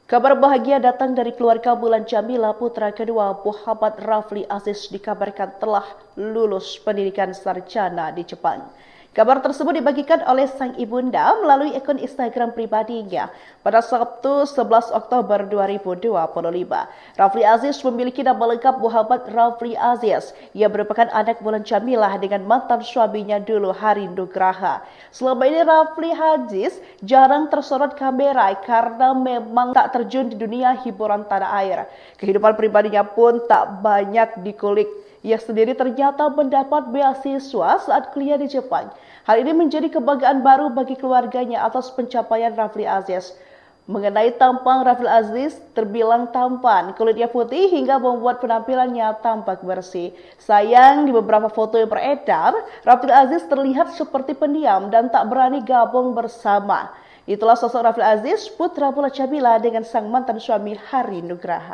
Kabar bahagia datang dari keluarga Mulan Jamila, putra kedua Muhammad Rafli Aziz dikabarkan telah lulus pendidikan sarjana di Jepang. Kabar tersebut dibagikan oleh sang ibunda melalui akun Instagram pribadinya pada Sabtu 11 Oktober 2025. Rafli Aziz memiliki nama lengkap Muhammad Rafli Aziz. Ia merupakan anak Mulan Jamila dengan mantan suaminya dulu Hari Nugraha. Selama ini Rafli Aziz jarang tersorot kamera karena memang tak terjun di dunia hiburan tanah air. Kehidupan pribadinya pun tak banyak dikulik. Ia sendiri ternyata mendapat beasiswa saat kuliah di Jepang. Hal ini menjadi kebanggaan baru bagi keluarganya atas pencapaian Rafli Aziz. Mengenai tampang Rafli Aziz, terbilang tampan, kulitnya putih hingga membuat penampilannya tampak bersih. Sayang, di beberapa foto yang beredar, Rafli Aziz terlihat seperti pendiam dan tak berani gabung bersama. Itulah sosok Rafli Aziz, putra Mulan Jamila dengan sang mantan suami Hari Nugraha.